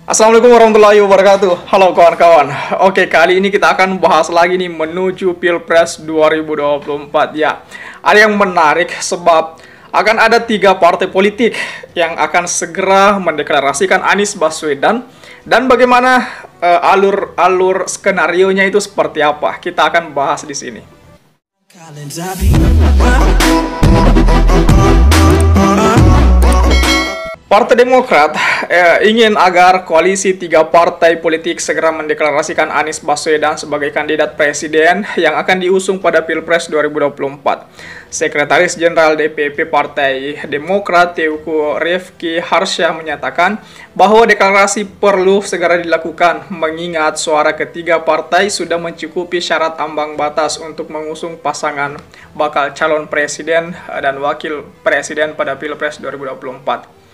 Assalamualaikum warahmatullahi wabarakatuh. Halo kawan-kawan. Oke, kali ini kita akan bahas lagi nih menuju Pilpres 2024 ya. Ada yang menarik sebab akan ada 3 partai politik yang akan segera mendeklarasikan Anies Baswedan dan bagaimana alur skenarionya itu seperti apa. Kita akan bahas di sini. Partai Demokrat ingin agar koalisi 3 partai politik segera mendeklarasikan Anies Baswedan sebagai kandidat presiden yang akan diusung pada Pilpres 2024. Sekretaris Jenderal DPP Partai Demokrat Teuku Rifki Harsha menyatakan bahwa deklarasi perlu segera dilakukan mengingat suara ketiga partai sudah mencukupi syarat ambang batas untuk mengusung pasangan bakal calon presiden dan wakil presiden pada Pilpres 2024.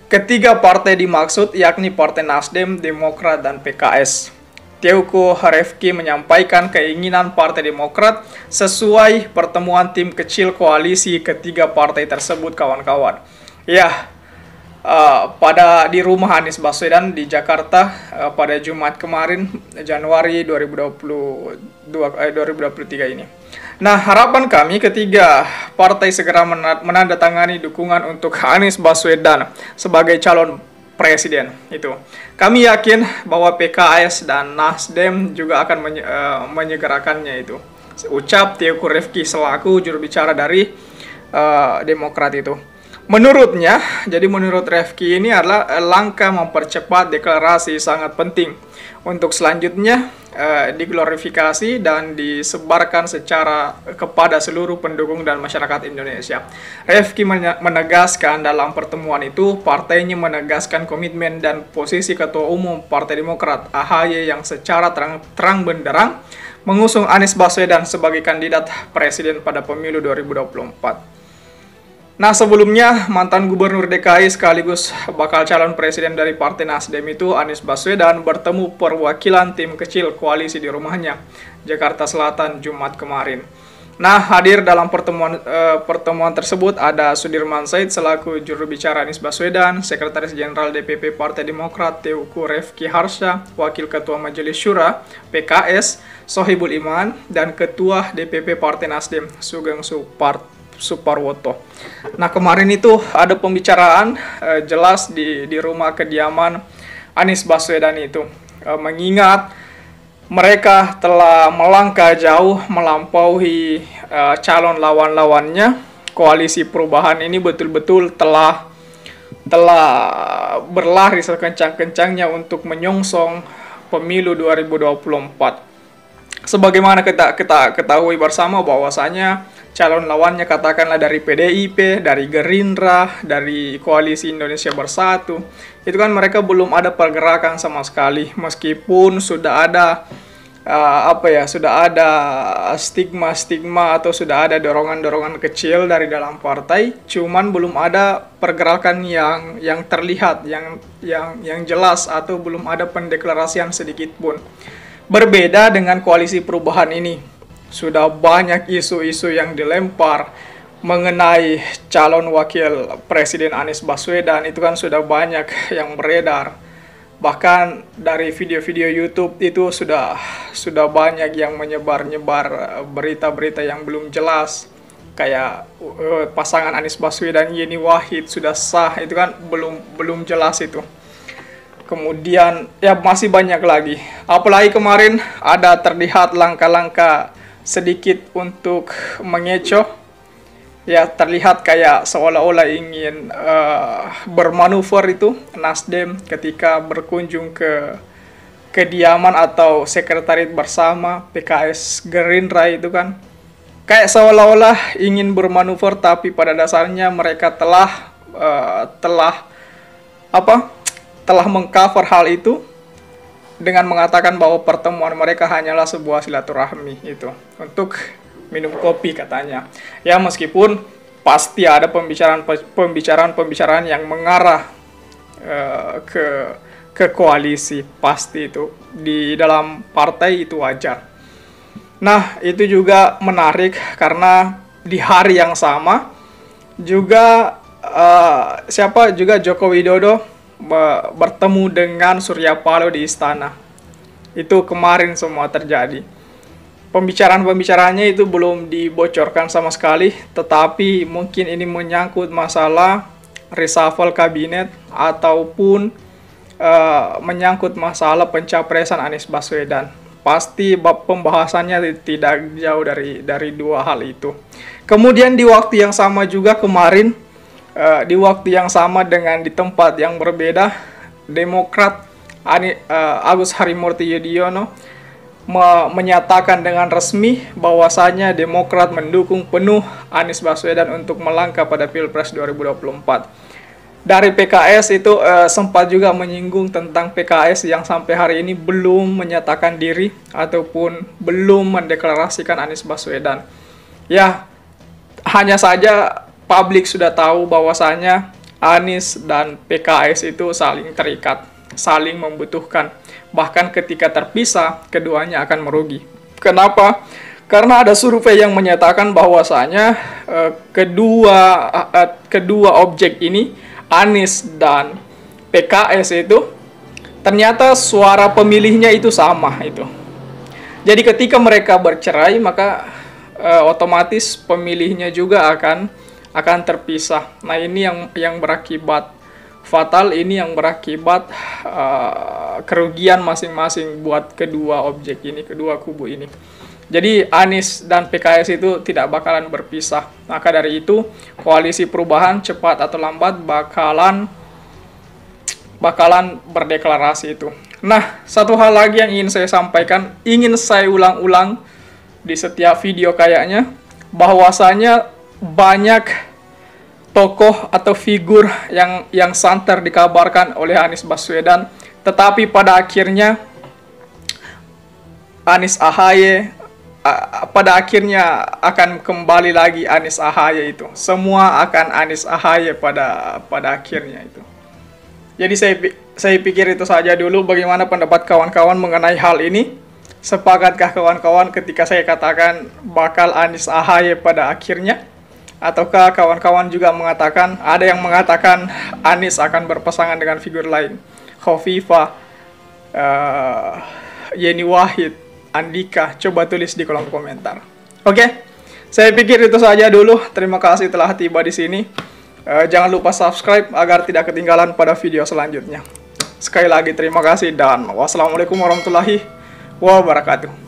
Ketiga partai dimaksud yakni Partai Nasdem, Demokrat, dan PKS. Teuku Rifki menyampaikan keinginan Partai Demokrat sesuai pertemuan tim kecil koalisi ketiga partai tersebut, kawan-kawan. Ya, di rumah Anies Baswedan di Jakarta pada Jumat kemarin, Januari 2023 ini. Nah, harapan kami ketiga partai segera menandatangani dukungan untuk Anies Baswedan sebagai calon presiden itu. Kami yakin bahwa PKS dan Nasdem juga akan menyegerakannya itu. Ucap Teuku Rifki selaku juru bicara dari Demokrat itu. Menurut Rifki ini adalah langkah mempercepat deklarasi sangat penting untuk selanjutnya diglorifikasi dan disebarkan secara kepada seluruh pendukung dan masyarakat Indonesia. Rifki menegaskan dalam pertemuan itu partainya menegaskan komitmen dan posisi Ketua Umum Partai Demokrat AHY yang secara terang benderang mengusung Anies Baswedan sebagai kandidat presiden pada pemilu 2024. Nah, sebelumnya mantan gubernur DKI sekaligus bakal calon presiden dari Partai Nasdem itu Anies Baswedan bertemu perwakilan tim kecil koalisi di rumahnya, Jakarta Selatan, Jumat kemarin. Nah, hadir dalam pertemuan tersebut ada Sudirman Said selaku juru bicara Anies Baswedan, Sekretaris Jenderal DPP Partai Demokrat Teuku Rifki Harsha, Wakil Ketua Majelis Syura PKS Sohibul Iman, dan Ketua DPP Partai Nasdem Sugeng Suparwoto. Nah, kemarin itu ada pembicaraan jelas di rumah kediaman Anies Baswedan itu, mengingat mereka telah melangkah jauh melampaui calon lawan-lawannya. Koalisi perubahan ini betul-betul telah berlari sekencang-kencangnya untuk menyongsong pemilu 2024. Sebagaimana kita ketahui bersama bahwasanya calon lawannya katakanlah dari PDIP, dari Gerindra, dari Koalisi Indonesia Bersatu, itu kan mereka belum ada pergerakan sama sekali, meskipun sudah ada sudah ada stigma atau sudah ada dorongan-dorongan kecil dari dalam partai, cuman belum ada pergerakan yang terlihat, yang jelas, atau belum ada pendeklarasian sedikit pun. Berbeda dengan koalisi perubahan ini. Sudah banyak isu-isu yang dilempar mengenai calon wakil presiden Anies Baswedan, itu kan sudah banyak yang beredar. Bahkan dari video-video YouTube itu sudah banyak yang menyebar-nyebar berita-berita yang belum jelas. Kayak pasangan Anies Baswedan Yeni Wahid sudah sah, itu kan belum jelas itu. Kemudian ya masih banyak lagi. Apalagi kemarin ada terlihat langkah-langkah sedikit untuk mengecoh, ya terlihat kayak seolah-olah ingin bermanuver itu Nasdem ketika berkunjung ke kediaman atau sekretariat bersama PKS Gerindra, itu kan kayak seolah-olah ingin bermanuver, tapi pada dasarnya mereka telah mengcover hal itu dengan mengatakan bahwa pertemuan mereka hanyalah sebuah silaturahmi itu untuk minum kopi katanya. Ya, meskipun pasti ada pembicaraan yang mengarah ke koalisi, pasti itu di dalam partai itu wajar. Nah, itu juga menarik karena di hari yang sama juga Joko Widodo bertemu dengan Surya Paloh di istana. Itu kemarin semua terjadi. Pembicaraan-pembicaraannya itu belum dibocorkan sama sekali, tetapi mungkin ini menyangkut masalah reshuffle kabinet ataupun menyangkut masalah pencapresan Anies Baswedan. Pasti pembahasannya tidak jauh dari dua hal itu. Kemudian di waktu yang sama juga kemarin, di waktu yang sama dengan di tempat yang berbeda, Demokrat Agus Harimurti Yudhoyono menyatakan dengan resmi bahwasanya Demokrat mendukung penuh Anies Baswedan untuk melangkah pada Pilpres 2024. Dari PKS itu sempat juga menyinggung tentang PKS yang sampai hari ini belum menyatakan diri ataupun belum mendeklarasikan Anies Baswedan. Ya, hanya saja publik sudah tahu bahwasanya Anies dan PKS itu saling terikat, saling membutuhkan. Bahkan ketika terpisah, keduanya akan merugi. Kenapa? Karena ada survei yang menyatakan bahwasanya kedua objek ini, Anies dan PKS itu ternyata suara pemilihnya itu sama itu. Jadi ketika mereka bercerai, maka otomatis pemilihnya juga akan terpisah. Nah, ini yang berakibat fatal, ini yang berakibat kerugian masing-masing buat kedua objek ini, kedua kubu ini. Jadi Anies dan PKS itu tidak bakalan berpisah. Maka dari itu koalisi perubahan cepat atau lambat bakalan berdeklarasi itu. Nah, satu hal lagi yang ingin saya sampaikan, ingin saya ulang-ulang di setiap video kayaknya, bahwasanya banyak tokoh atau figur yang santer dikabarkan oleh Anies Baswedan, tetapi pada akhirnya pada akhirnya akan kembali lagi Anies AHY itu. Semua akan Anies AHY pada akhirnya itu. Jadi saya pikir itu saja dulu. Bagaimana pendapat kawan-kawan mengenai hal ini? Sepakatkah kawan-kawan ketika saya katakan bakal Anies AHY pada akhirnya? Ataukah kawan-kawan juga mengatakan, ada yang mengatakan Anies akan berpasangan dengan figur lain, Khofifah, Yeni Wahid, Andika? Coba tulis di kolom komentar. Oke, saya pikir itu saja dulu. Terima kasih telah tiba di sini. Jangan lupa subscribe agar tidak ketinggalan pada video selanjutnya. Sekali lagi terima kasih dan wassalamualaikum warahmatullahi wabarakatuh.